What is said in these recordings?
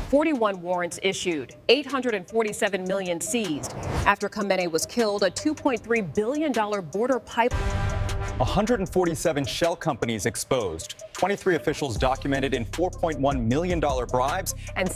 41 warrants issued, 847 million seized. After Khamenei was killed, a $2.3 billion border pipeline. 147 shell companies exposed. 23 officials documented in $4.1 million bribes. And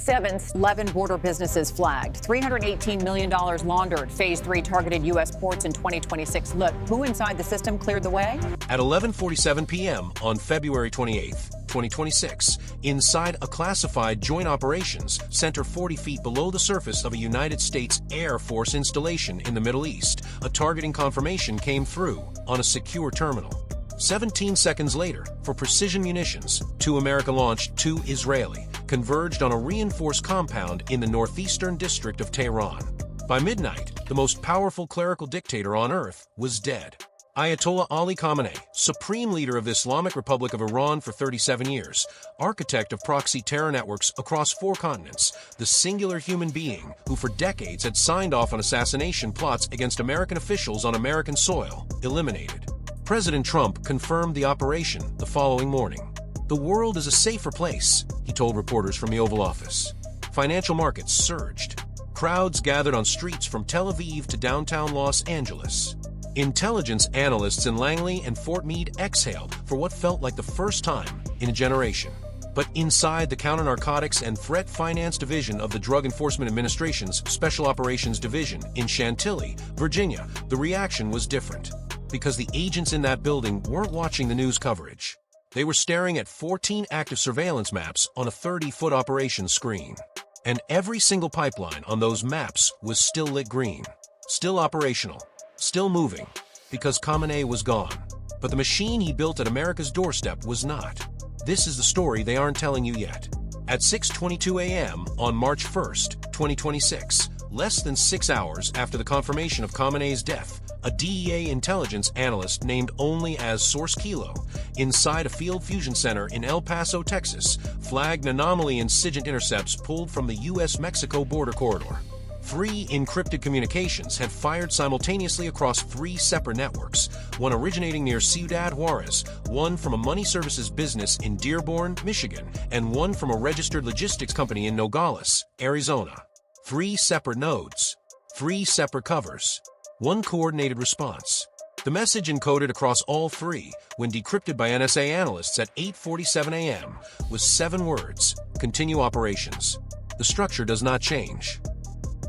11 border businesses flagged. $318 million laundered. Phase 3 targeted U.S. ports in 2026. Look, who inside the system cleared the way? At 11:47 p.m. on February 28th, 2026, inside a classified joint operations center 40 feet below the surface of a United States Air Force installation in the Middle East, a targeting confirmation came through on a secure terminal. 17 seconds later, for precision munitions, 2 America-launched, 2 Israeli, converged on a reinforced compound in the northeastern district of Tehran. By midnight, the most powerful clerical dictator on earth was dead. Ayatollah Ali Khamenei, supreme leader of the Islamic Republic of Iran for 37 years, architect of proxy terror networks across 4 continents, the singular human being who for decades had signed off on assassination plots against American officials on American soil, eliminated. President Trump confirmed the operation the following morning. "The world is a safer place," he told reporters from the Oval Office. Financial markets surged. Crowds gathered on streets from Tel Aviv to downtown Los Angeles. Intelligence analysts in Langley and Fort Meade exhaled for what felt like the first time in a generation. But inside the Counter-Narcotics and Threat Finance Division of the Drug Enforcement Administration's Special Operations Division in Chantilly, Virginia, the reaction was different. Because the agents in that building weren't watching the news coverage. They were staring at 14 active surveillance maps on a 30-foot operation screen. And every single pipeline on those maps was still lit green, still operational, still moving, because Khamenei was gone. But the machine he built at America's doorstep was not. This is the story they aren't telling you yet. At 6:22 a.m. on March 1st, 2026, less than 6 hours after the confirmation of Khamenei's death, a DEA intelligence analyst named only as Source Kilo, inside a field fusion center in El Paso, Texas, flagged an anomaly in SIGINT intercepts pulled from the U.S.-Mexico border corridor. 3 encrypted communications had fired simultaneously across 3 separate networks, one originating near Ciudad Juarez, one from a money services business in Dearborn, Michigan, and one from a registered logistics company in Nogales, Arizona. 3 separate nodes, 3 separate covers, 1 coordinated response. The message encoded across all 3, when decrypted by NSA analysts at 8:47 a.m., was 7 words: continue operations. The structure does not change.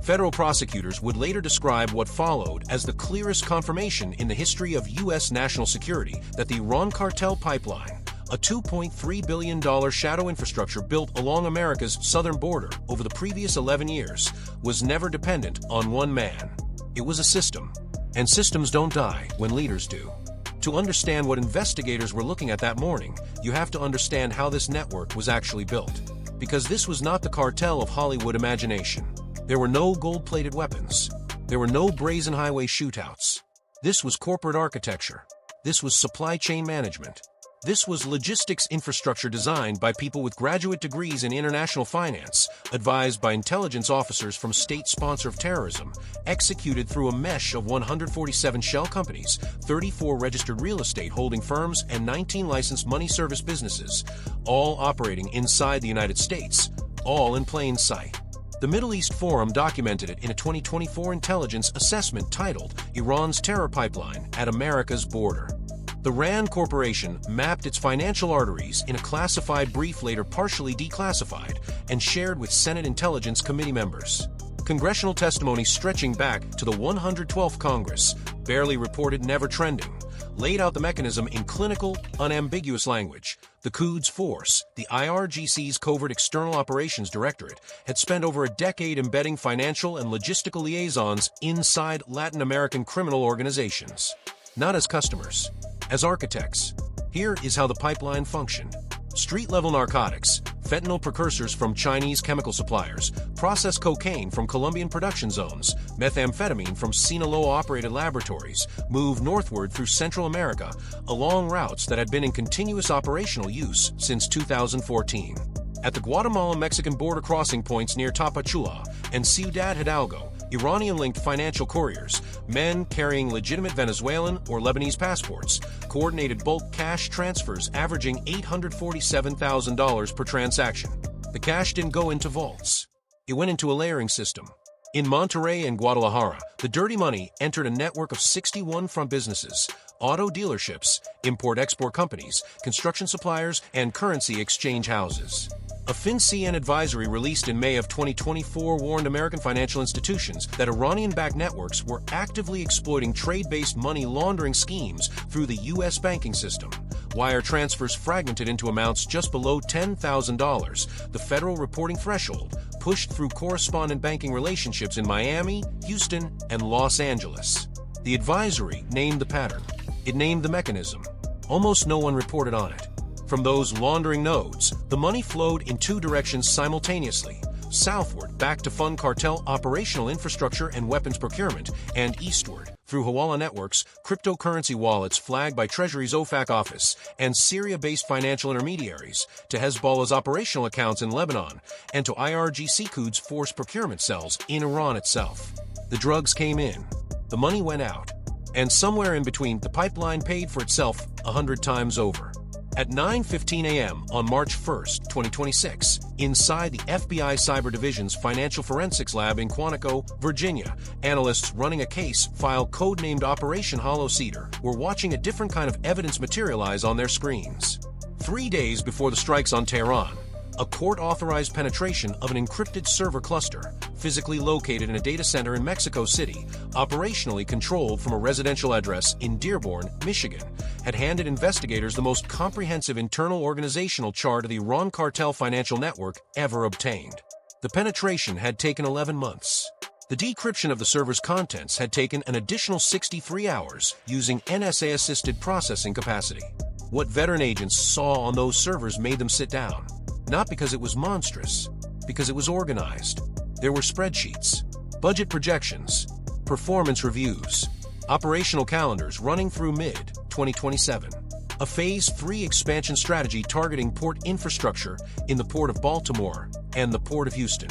Federal prosecutors would later describe what followed as the clearest confirmation in the history of U.S. national security that the Iran Cartel pipeline, a $2.3 billion shadow infrastructure built along America's southern border over the previous 11 years, was never dependent on one man. It was a system. And systems don't die when leaders do. To understand what investigators were looking at that morning, you have to understand how this network was actually built. Because this was not the cartel of Hollywood imagination. There were no gold-plated weapons. There were no brazen highway shootouts. This was corporate architecture. This was supply chain management. This was logistics infrastructure designed by people with graduate degrees in international finance, advised by intelligence officers from state sponsor of terrorism, executed through a mesh of 147 shell companies, 34 registered real estate holding firms, and 19 licensed money service businesses, all operating inside the United States, all in plain sight. The Middle East Forum documented it in a 2024 intelligence assessment titled Iran's Terror Pipeline at America's Border. The RAND Corporation mapped its financial arteries in a classified brief later partially declassified and shared with Senate Intelligence Committee members. Congressional testimony stretching back to the 112th Congress, barely reported, never trending, laid out the mechanism in clinical, unambiguous language. The Quds Force, the IRGC's Covert External Operations Directorate, had spent over a decade embedding financial and logistical liaisons inside Latin American criminal organizations. Not as customers, as architects. Here is how the pipeline functioned. Street-level narcotics, fentanyl precursors from Chinese chemical suppliers, processed cocaine from Colombian production zones, methamphetamine from Sinaloa-operated laboratories, moved northward through Central America along routes that had been in continuous operational use since 2014. At the Guatemala-Mexican border crossing points near Tapachula and Ciudad Hidalgo, Iranian-linked financial couriers, men carrying legitimate Venezuelan or Lebanese passports, coordinated bulk cash transfers averaging $847,000 per transaction. The cash didn't go into vaults. It went into a layering system. In Monterrey and Guadalajara, the dirty money entered a network of 61 front businesses, auto dealerships, import-export companies, construction suppliers, and currency exchange houses. A FinCEN advisory released in May of 2024 warned American financial institutions that Iranian-backed networks were actively exploiting trade-based money laundering schemes through the U.S. banking system. Wire transfers fragmented into amounts just below $10,000, the federal reporting threshold, pushed through correspondent banking relationships in Miami, Houston, and Los Angeles. The advisory named the pattern. It named the mechanism. Almost no one reported on it. From those laundering nodes, the money flowed in two directions simultaneously: southward back to fund cartel operational infrastructure and weapons procurement, and eastward through Hawala networks, cryptocurrency wallets flagged by Treasury's OFAC office, and Syria-based financial intermediaries, to Hezbollah's operational accounts in Lebanon, and to IRGC-Qud's forced procurement cells in Iran itself. The drugs came in, the money went out, and somewhere in between, the pipeline paid for itself 100 times over. At 9:15 a.m. on March 1, 2026, inside the FBI Cyber Division's Financial Forensics Lab in Quantico, Virginia, analysts running a case file codenamed Operation Hollow Cedar were watching a different kind of evidence materialize on their screens. 3 days before the strikes on Tehran, a court-authorized penetration of an encrypted server cluster, physically located in a data center in Mexico City, operationally controlled from a residential address in Dearborn, Michigan, had handed investigators the most comprehensive internal organizational chart of the Iran cartel financial network ever obtained. The penetration had taken 11 months. The decryption of the server's contents had taken an additional 63 hours using NSA-assisted processing capacity. What veteran agents saw on those servers made them sit down. Not because it was monstrous, because it was organized. There were spreadsheets, budget projections, performance reviews, operational calendars running through mid-2027. A Phase 3 expansion strategy targeting port infrastructure in the Port of Baltimore and the Port of Houston.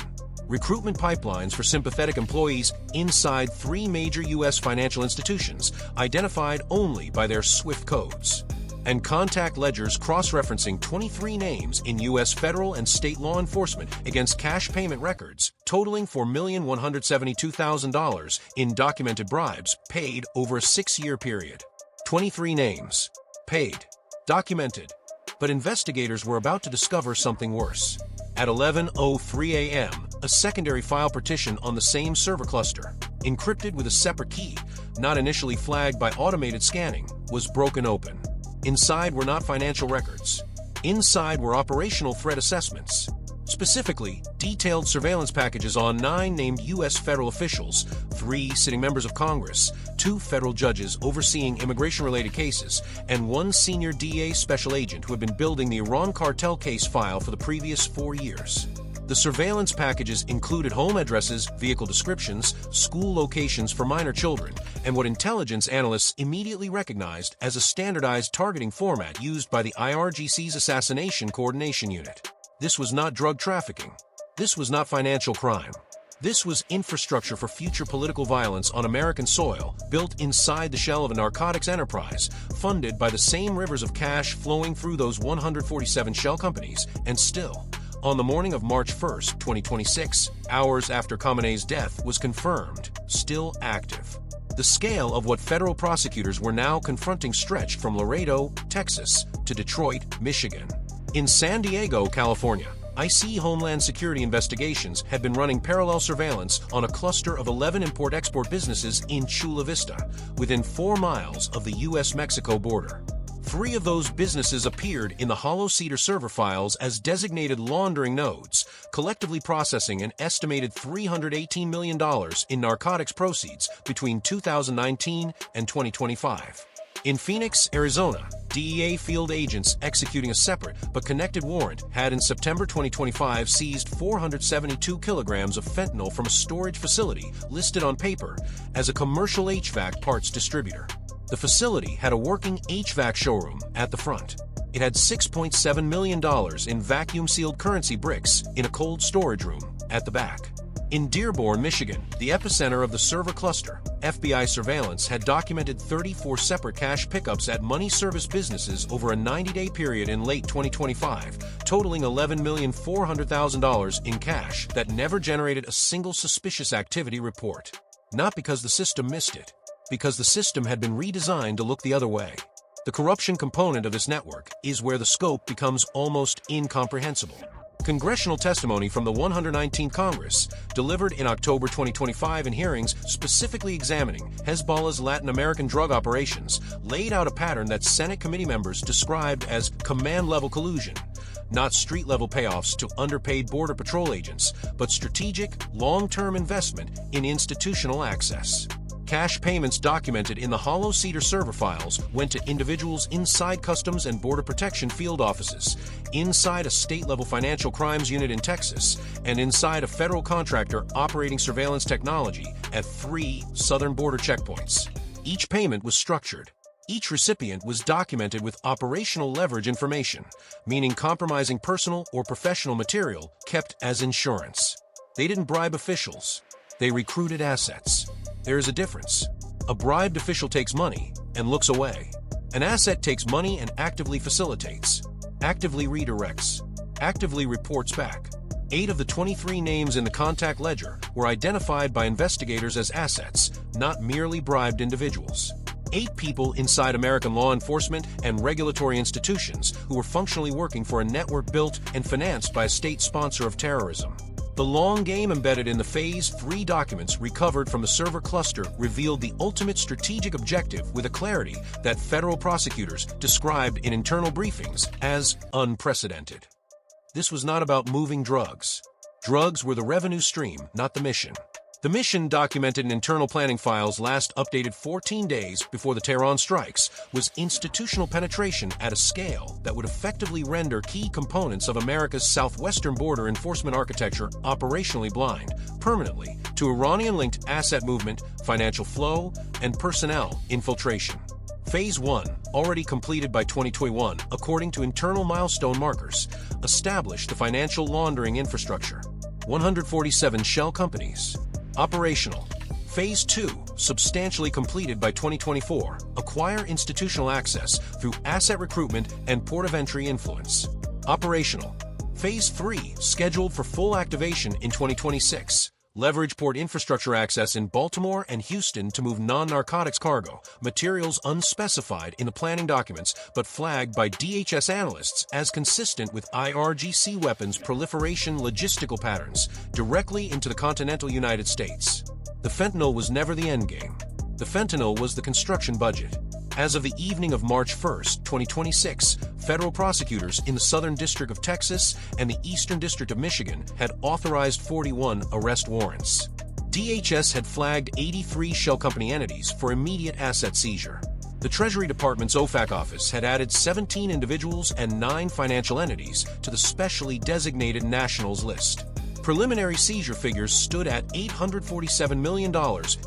Recruitment pipelines for sympathetic employees inside 3 major U.S. financial institutions, identified only by their SWIFT codes. And contact ledgers cross-referencing 23 names in U.S. federal and state law enforcement against cash payment records, totaling $4,172,000 in documented bribes paid over a 6-year period. 23 names. Paid. Documented. But investigators were about to discover something worse. At 11:03 a.m., a secondary file partition on the same server cluster, encrypted with a separate key, not initially flagged by automated scanning, was broken open. Inside were not financial records. Inside were operational threat assessments. Specifically, detailed surveillance packages on 9 named U.S. federal officials, 3 sitting members of Congress, 2 federal judges overseeing immigration-related cases, and 1 senior DA special agent who had been building the Iran cartel case file for the previous 4 years. The surveillance packages included home addresses, vehicle descriptions, school locations for minor children, and what intelligence analysts immediately recognized as a standardized targeting format used by the IRGC's Assassination Coordination Unit. This was not drug trafficking. This was not financial crime. This was infrastructure for future political violence on American soil, built inside the shell of a narcotics enterprise, funded by the same rivers of cash flowing through those 147 shell companies, and still, on the morning of March 1, 2026, hours after Khamenei's death was confirmed, still active. The scale of what federal prosecutors were now confronting stretched from Laredo, Texas, to Detroit, Michigan. In San Diego, California, IC Homeland Security investigations had been running parallel surveillance on a cluster of 11 import-export businesses in Chula Vista, within 4 miles of the U.S.-Mexico border. 3 of those businesses appeared in the Hollow Cedar server files as designated laundering nodes, collectively processing an estimated $318 million in narcotics proceeds between 2019 and 2025. In Phoenix, Arizona, DEA field agents executing a separate but connected warrant had in September 2025 seized 472 kilograms of fentanyl from a storage facility listed on paper as a commercial HVAC parts distributor. The facility had a working HVAC showroom at the front. It had $6.7 million in vacuum-sealed currency bricks in a cold storage room at the back. In Dearborn, Michigan, the epicenter of the server cluster, FBI surveillance had documented 34 separate cash pickups at money service businesses over a 90-day period in late 2025, totaling $11,400,000 in cash that never generated a single suspicious activity report. Not because the system missed it, because the system had been redesigned to look the other way. The corruption component of this network is where the scope becomes almost incomprehensible. Congressional testimony from the 119th Congress, delivered in October 2025 in hearings specifically examining Hezbollah's Latin American drug operations, laid out a pattern that Senate committee members described as command-level collusion. Not street-level payoffs to underpaid Border Patrol agents, but strategic, long-term investment in institutional access. Cash payments documented in the Hollow Cedar server files went to individuals inside Customs and Border Protection field offices, inside a state-level financial crimes unit in Texas, and inside a federal contractor operating surveillance technology at 3 southern border checkpoints. Each payment was structured. Each recipient was documented with operational leverage information, meaning compromising personal or professional material kept as insurance. They didn't bribe officials. They recruited assets. There is a difference. A bribed official takes money and looks away. An asset takes money and actively facilitates, actively redirects, actively reports back. 8 of the 23 names in the contact ledger were identified by investigators as assets, not merely bribed individuals. 8 people inside American law enforcement and regulatory institutions who were functionally working for a network built and financed by a state sponsor of terrorism. The long game embedded in the Phase 3 documents recovered from the server cluster revealed the ultimate strategic objective with a clarity that federal prosecutors described in internal briefings as unprecedented. This was not about moving drugs. Drugs were the revenue stream, not the mission. The mission, documented in internal planning files last updated 14 days before the Tehran strikes, was institutional penetration at a scale that would effectively render key components of America's southwestern border enforcement architecture operationally blind, permanently, to Iranian-linked asset movement, financial flow, and personnel infiltration. Phase 1, already completed by 2021, according to internal milestone markers, established the financial laundering infrastructure. 147 shell companies. Operational. Phase 2, substantially completed by 2024, acquire institutional access through asset recruitment and port of entry influence. Operational. Phase 3, scheduled for full activation in 2026. Leverage port infrastructure access in Baltimore and Houston to move non-narcotics cargo, materials unspecified in the planning documents but flagged by DHS analysts as consistent with IRGC weapons proliferation logistical patterns, directly into the continental United States. The fentanyl was never the endgame. The fentanyl was the construction budget. As of the evening of March 1, 2026, federal prosecutors in the Southern District of Texas and the Eastern District of Michigan had authorized 41 arrest warrants. DHS had flagged 83 shell company entities for immediate asset seizure. The Treasury Department's OFAC office had added 17 individuals and 9 financial entities to the specially designated nationals list. Preliminary seizure figures stood at $847 million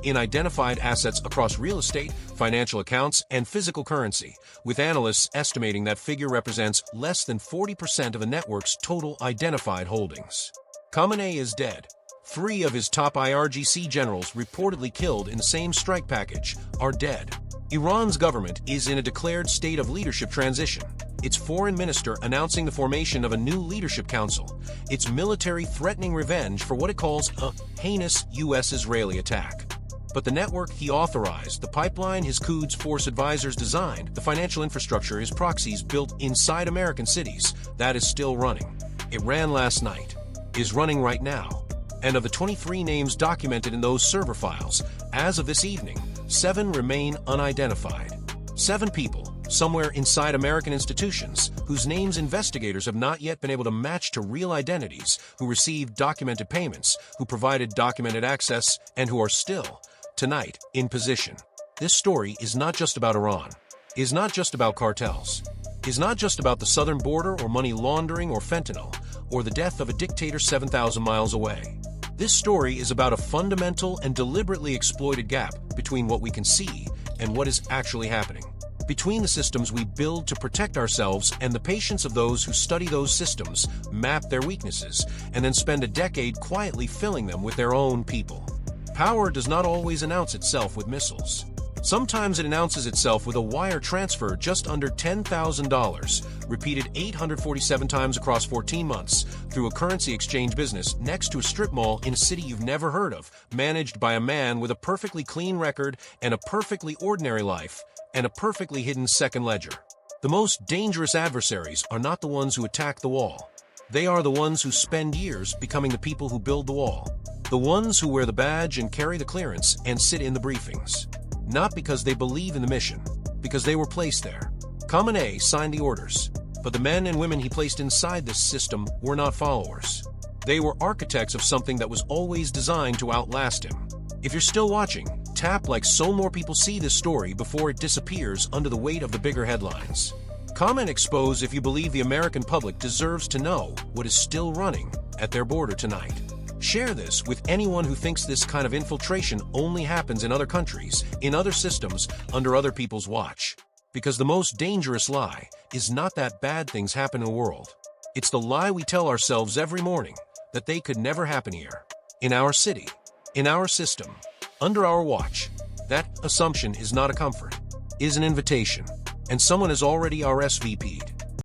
in identified assets across real estate, financial accounts, and physical currency, with analysts estimating that figure represents less than 40% of the network's total identified holdings. Khamenei is dead. 3 of his top IRGC generals reportedly killed in the same strike package are dead. Iran's government is in a declared state of leadership transition. Its foreign minister announcing the formation of a new leadership council, its military threatening revenge for what it calls a heinous U.S.-Israeli attack. But the network he authorized, the pipeline his Quds Force advisors designed, the financial infrastructure his proxies built inside American cities, that is still running. It ran last night, is running right now. And of the 23 names documented in those server files, as of this evening, 7 remain unidentified. 7 people, somewhere inside American institutions, whose names investigators have not yet been able to match to real identities, who received documented payments, who provided documented access, and who are still, tonight, in position. This story is not just about Iran, is not just about cartels, is not just about the southern border or money laundering or fentanyl, or the death of a dictator 7,000 miles away. This story is about a fundamental and deliberately exploited gap between what we can see and what is actually happening. between the systems we build to protect ourselves and the patience of those who study those systems, map their weaknesses, and then spend a decade quietly filling them with their own people. Power does not always announce itself with missiles. Sometimes it announces itself with a wire transfer just under $10,000, repeated 847 times across 14 months, through a currency exchange business next to a strip mall in a city you've never heard of, managed by a man with a perfectly clean record and a perfectly ordinary life, and a perfectly hidden second ledger. The most dangerous adversaries are not the ones who attack the wall. They are the ones who spend years becoming the people who build the wall. The ones who wear the badge and carry the clearance and sit in the briefings. Not because they believe in the mission, because they were placed there. Khamenei signed the orders, but the men and women he placed inside this system were not followers. They were architects of something that was always designed to outlast him. If you're still watching, tap like so more people see this story before it disappears under the weight of the bigger headlines. Comment expose if you believe the American public deserves to know what is still running at their border tonight. Share this with anyone who thinks this kind of infiltration only happens in other countries, in other systems, under other people's watch. Because the most dangerous lie is not that bad things happen in the world. It's the lie we tell ourselves every morning, that they could never happen here, in our city, in our system, under our watch. That assumption is not a comfort, is an invitation, and someone has already RSVP'd.